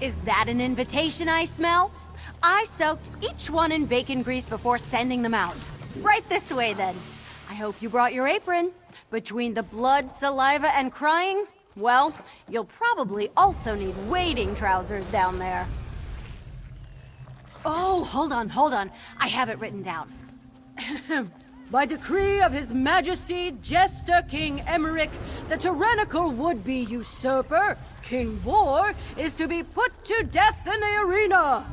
Is that an invitation I smell? I soaked each one in bacon grease before sending them out. Right this way, then. I hope you brought your apron. Between the blood, saliva, and crying, well, you'll probably also need wading trousers down there. Oh, hold on. I have it written down. By decree of His Majesty Jester King Emmerich, the tyrannical would-be usurper, King Boar, is to be put to death in the arena.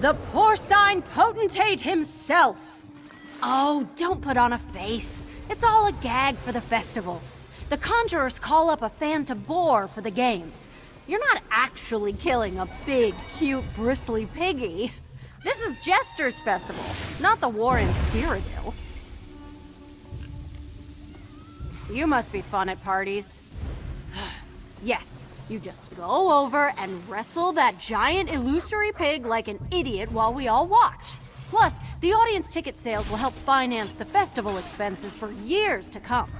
The porcine potentate himself. Oh, don't put on a face. It's all a gag for the festival. The conjurers call up a fan to boar for the games. You're not actually killing a big, cute, bristly piggy. This is Jester's festival, not the war in Cyrodiil. You must be fun at parties. Yes, you just go over and wrestle that giant illusory pig like an idiot while we all watch. Plus, the audience ticket sales will help finance the festival expenses for years to come.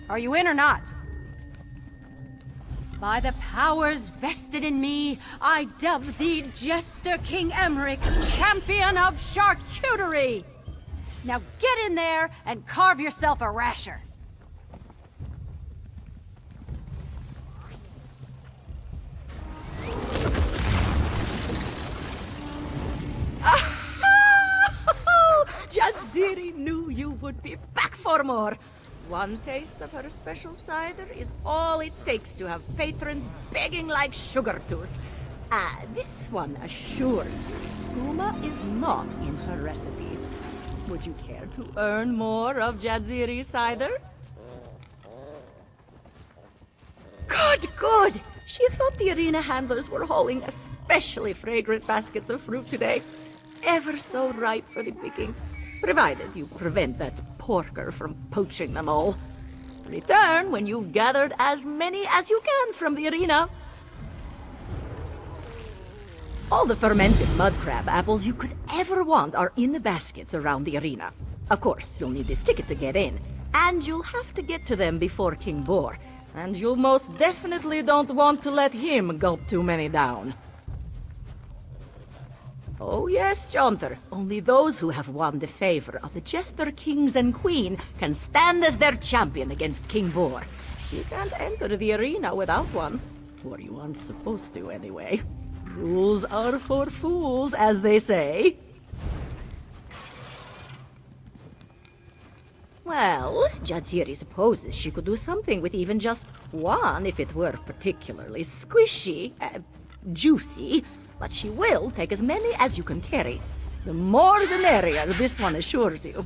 Are you in or not? By the powers vested in me, I dub thee Jester King Emmerich's champion of charcuterie! Now get in there and carve yourself a rasher. Jadziri knew you would be back for more. One taste of her special cider is all it takes to have patrons begging like sugar tooth. This one assures you skooma is not in her recipe. Would you care to earn more of Jadziri cider? Good! She thought the arena handlers were hauling especially fragrant baskets of fruit today. Ever so ripe for the picking, provided you prevent that porker from poaching them all. Return when you've gathered as many as you can from the arena. All the fermented mud crab apples you could ever want are in the baskets around the arena. Of course, you'll need this ticket to get in, and you'll have to get to them before King Boar. And you most definitely don't want to let him gulp too many down. Oh yes, Jaunter. Only those who have won the favor of the Jester Kings and Queen can stand as their champion against King Boar. You can't enter the arena without one. Or you aren't supposed to, anyway. Rules are for fools, as they say. Well, Jadziri supposes she could do something with even just one if it were particularly squishy, juicy, but she will take as many as you can carry. The more the merrier, this one assures you.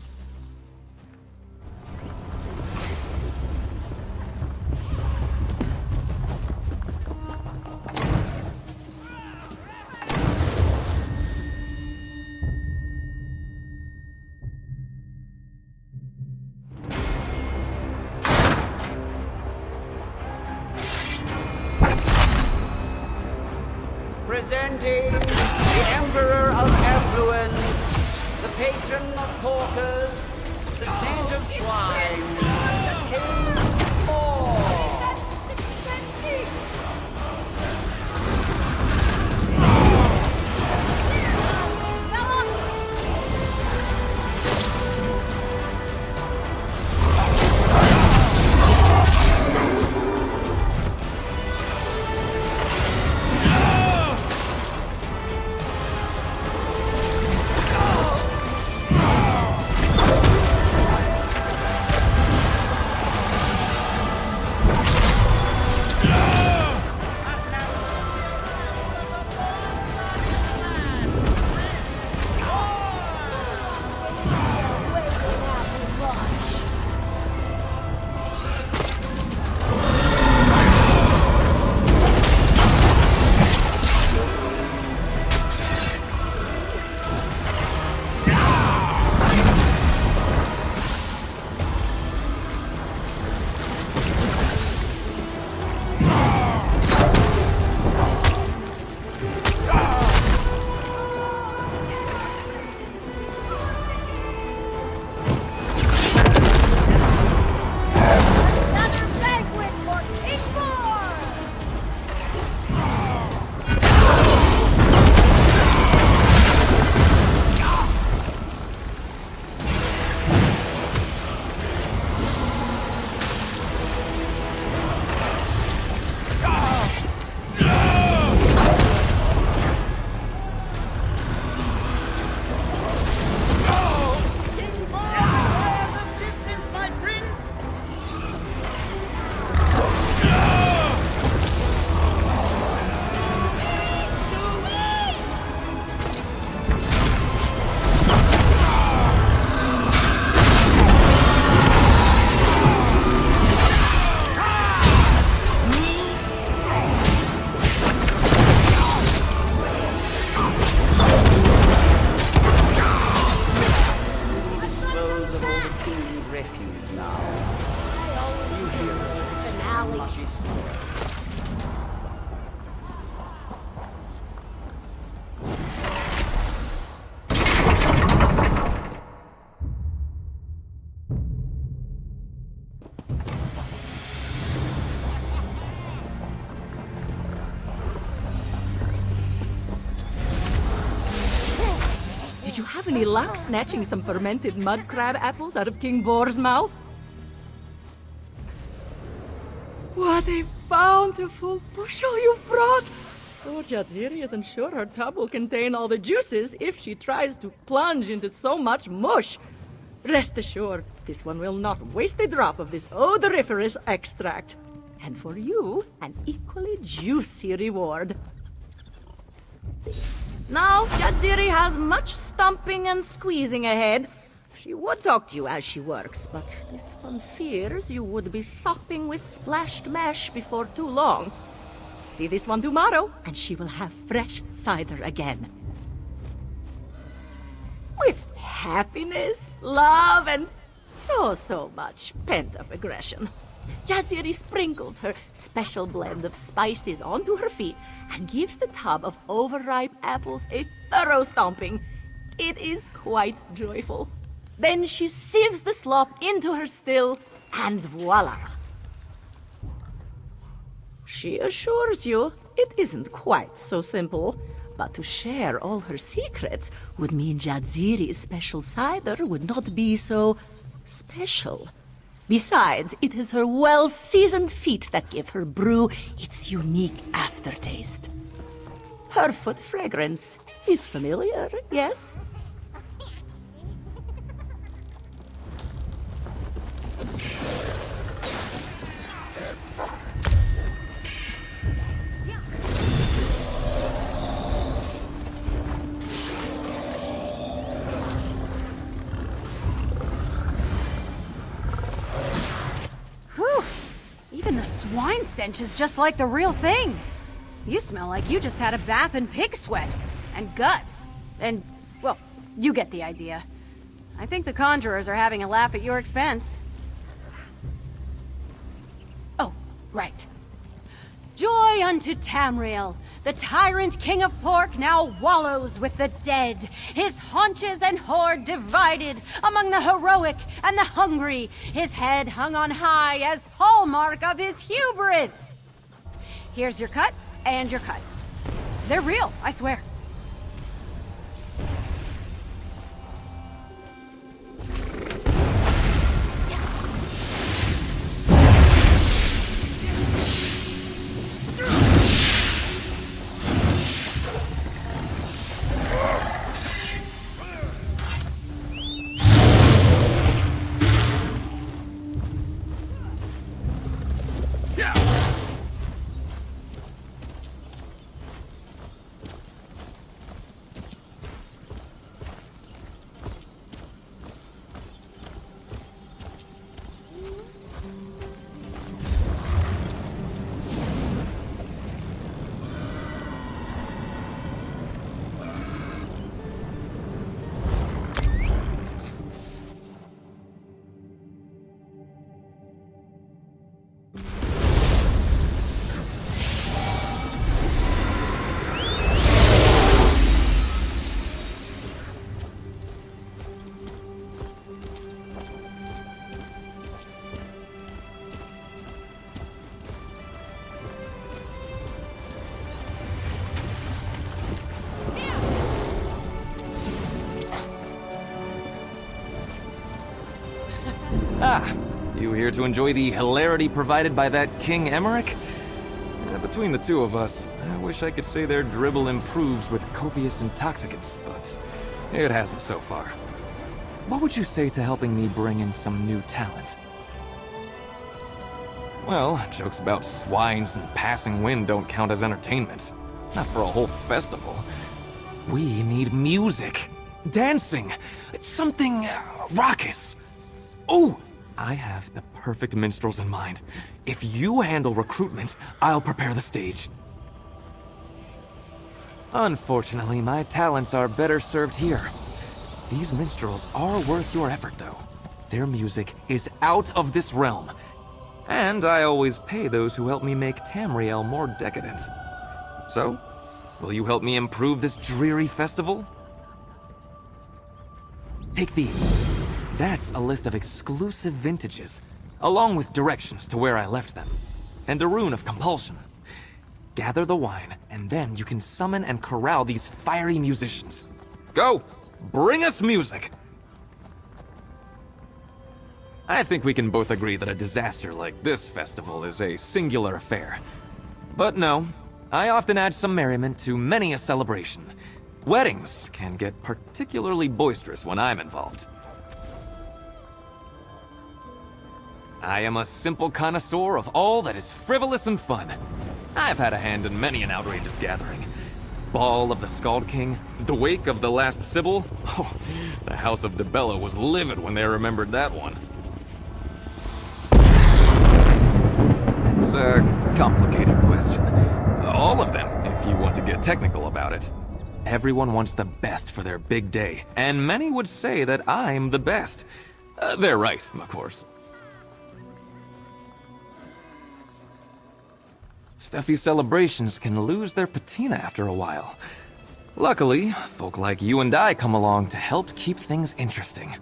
Presenting the Emperor of Affluence, the patron of porkers, the saint of swine, King Boar. you have any luck snatching some fermented mud crab apples out of King Boar's mouth? What a bountiful bushel you've brought! Oh, Jadziri isn't sure her tub will contain all the juices if she tries to plunge into so much mush. Rest assured, this one will not waste a drop of this odoriferous extract. And for you, an equally juicy reward. Now, Jadziri has much stomping and squeezing ahead. She would talk to you as she works, but this one fears you would be sopping with splashed mesh before too long. See this one tomorrow, and she will have fresh cider again. With happiness, love, and so much pent-up aggression. Jadziri sprinkles her special blend of spices onto her feet and gives the tub of overripe apples a thorough stomping. It is quite joyful. Then she sieves the slop into her still, and voila! She assures you it isn't quite so simple, but to share all her secrets would mean Jadziri's special cider would not be so special. Besides, it is her well-seasoned feet that give her brew its unique aftertaste. Her foot fragrance is familiar, yes? Even the swine stench is just like the real thing. You smell like you just had a bath in pig sweat. And guts. And, well, you get the idea. I think the conjurers are having a laugh at your expense. Oh, right. Joy unto Tamriel! The tyrant king of pork now wallows with the dead, his haunches and hoard divided among the heroic and the hungry, his head hung on high as hallmark of his hubris. Here's your cut and your cuts. They're real, I swear. Ah, you here to enjoy the hilarity provided by that King Emmerich? Between the two of us, I wish I could say their dribble improves with copious intoxicants, but it hasn't so far. What would you say to helping me bring in some new talent? Well, jokes about swines and passing wind don't count as entertainment. Not for a whole festival. We need music. Dancing. It's something raucous. Oh, I have the perfect minstrels in mind. If you handle recruitment, I'll prepare the stage. Unfortunately, my talents are better served here. These minstrels are worth your effort, though. Their music is out of this realm. And I always pay those who help me make Tamriel more decadent. So, will you help me improve this dreary festival? Take these. That's a list of exclusive vintages, along with directions to where I left them, and a rune of compulsion. Gather the wine, and then you can summon and corral these fiery musicians. Go! Bring us music! I think we can both agree that a disaster like this festival is a singular affair. But no, I often add some merriment to many a celebration. Weddings can get particularly boisterous when I'm involved. I am a simple connoisseur of all that is frivolous and fun. I've had a hand in many an outrageous gathering. Ball of the Scald King, the Wake of the Last Sybil. Oh, the House of DeBella was livid when they remembered that one. It's a complicated question. All of them, if you want to get technical about it. Everyone wants the best for their big day, and many would say that I'm the best. They're right, of course. Stuffy celebrations can lose their patina after a while. Luckily, folk like you and I come along to help keep things interesting.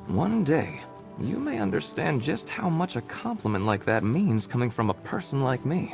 One day, you may understand just how much a compliment like that means coming from a person like me.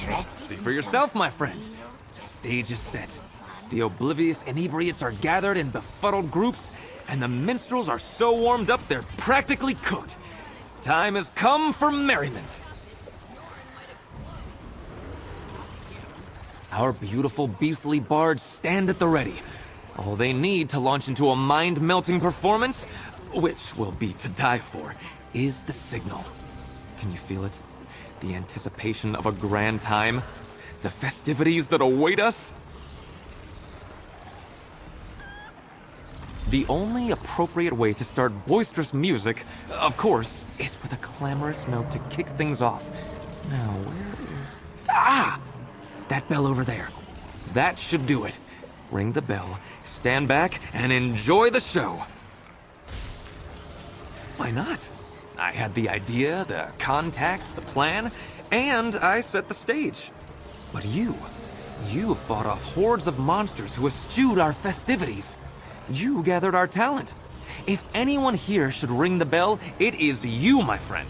interested. See for yourself, my friend. The stage is set. The oblivious inebriates are gathered in befuddled groups, and the minstrels are so warmed up they're practically cooked. Time has come for merriment. Our beautiful beastly bards stand at the ready. All they need to launch into a mind-melting performance, which will be to die for, is the signal. Can you feel it? The anticipation of a grand time? The festivities that await us? The only appropriate way to start boisterous music, of course, is with a clamorous note to kick things off. Now, where is... Ah! That bell over there. That should do it. Ring the bell, stand back, and enjoy the show. Why not? I had the idea, the contacts, the plan, and I set the stage. But you fought off hordes of monsters who eschewed our festivities. You gathered our talent. If anyone here should ring the bell, it is you, my friend.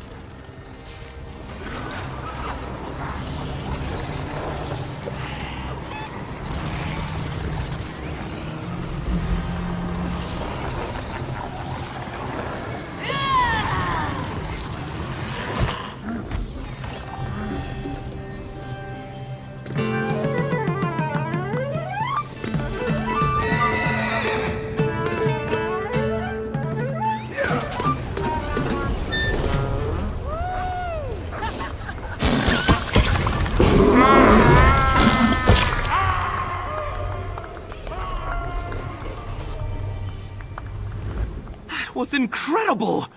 Was incredible!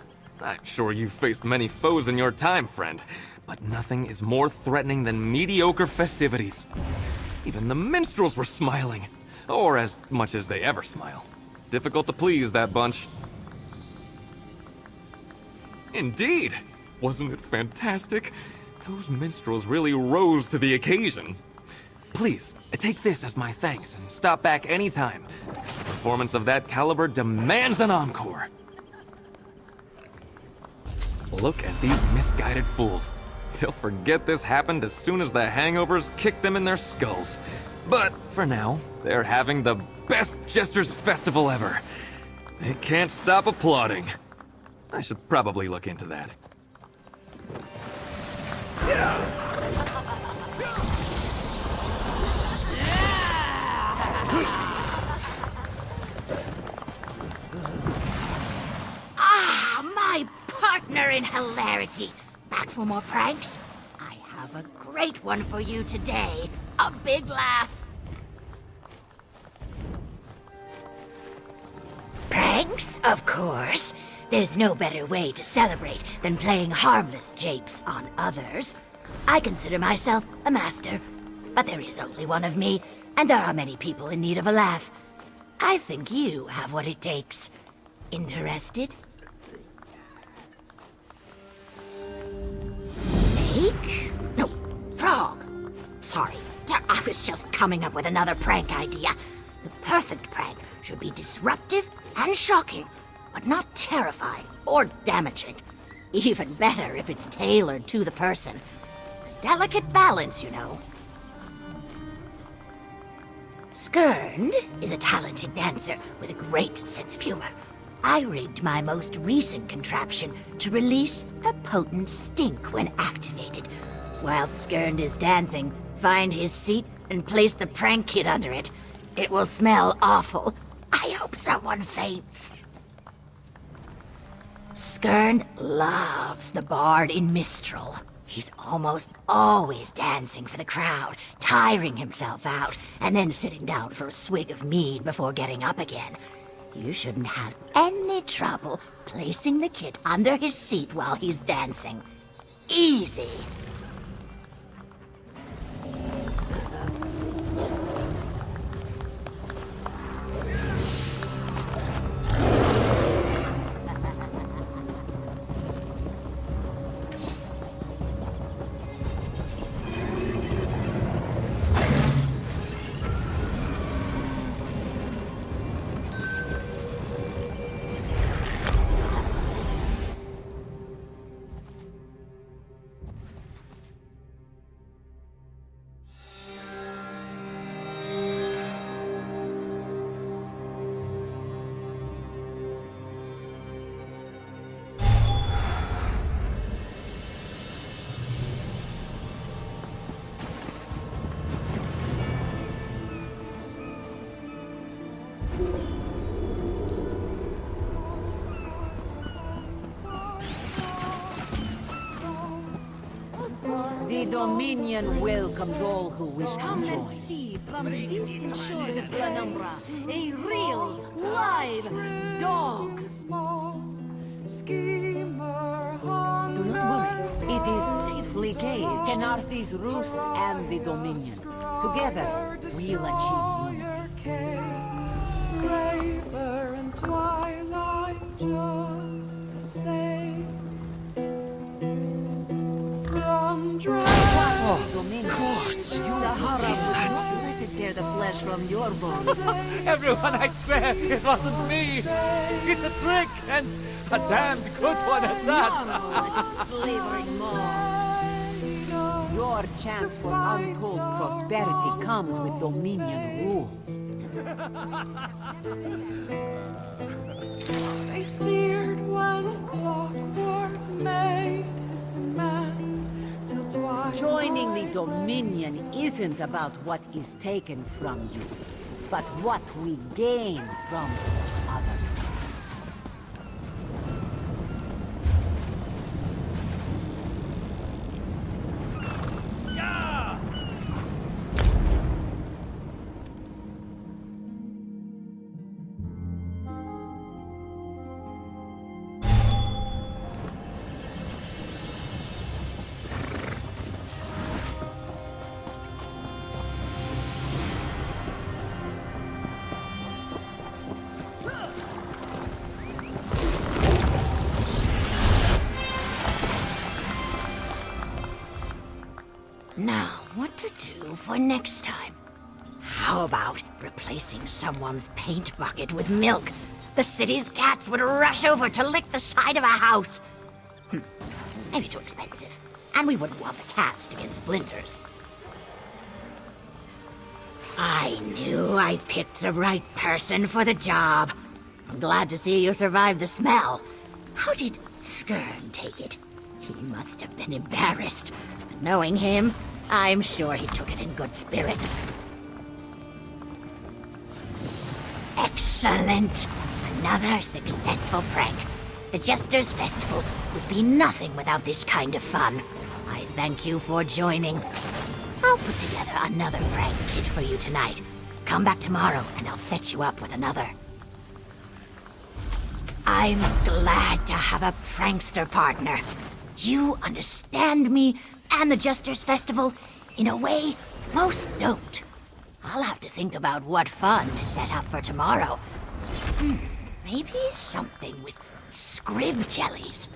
I'm sure you've faced many foes in your time, friend, but nothing is more threatening than mediocre festivities. Even the minstrels were smiling, or as much as they ever smile. Difficult to please, that bunch. Indeed! Wasn't it fantastic? Those minstrels really rose to the occasion. Please, take this as my thanks and stop back anytime. A performance of that caliber demands an encore. Look at these misguided fools. They'll forget this happened as soon as the hangovers kick them in their skulls. But for now, they're having the best Jester's festival ever. They can't stop applauding. I should probably look into that. My partner in hilarity. Back for more pranks? I have a great one for you today. A big laugh. Pranks, of course. There's no better way to celebrate than playing harmless japes on others. I consider myself a master, but there is only one of me, and there are many people in need of a laugh. I think you have what it takes. Interested? Snake? No, frog. Sorry, I was just coming up with another prank idea. The perfect prank should be disruptive and shocking, but not terrifying or damaging. Even better if it's tailored to the person. It's a delicate balance, you know. Skirnd is a talented dancer with a great sense of humor. I rigged my most recent contraption to release a potent stink when activated. While Skirnd is dancing, find his seat and place the prank kit under it. It will smell awful. I hope someone faints. Skirnd loves the bard in Mistral. He's almost always dancing for the crowd, tiring himself out, and then sitting down for a swig of mead before getting up again. You shouldn't have any trouble placing the kit under his seat while he's dancing. Easy. Dominion welcomes all who wish to Come and join. see from the distant shores of Penumbra a real, live dog. Do not worry. It is safely caged. Kenarthi's roost and the Dominion. Together, we'll achieve unity. Raver and twilight just the same. From Let it tear the flesh from your bones. Everyone, I swear, it wasn't me! It's a trick, and a damned good one at that! Flavoring more. Your chance for untold prosperity comes with Dominion rule. they sneered when clockwork made his demand till twilight. Joining the Dominion isn't about what is taken from you, but what we gain from each other. Now, what to do for next time? How about replacing someone's paint bucket with milk? The city's cats would rush over to lick the side of a house. Maybe too expensive. And we wouldn't want the cats to get splinters. I knew I picked the right person for the job. I'm glad to see you survived the smell. How did Skirn take it? He must have been embarrassed. But knowing him, I'm sure he took it in good spirits. Excellent! Another successful prank. The Jester's Festival would be nothing without this kind of fun. I thank you for joining. I'll put together another prank kit for you tonight. Come back tomorrow and I'll set you up with another. I'm glad to have a prankster partner. You understand me and the Jester's Festival in a way most don't. I'll have to think about what fun to set up for tomorrow. Maybe something with scrib jellies.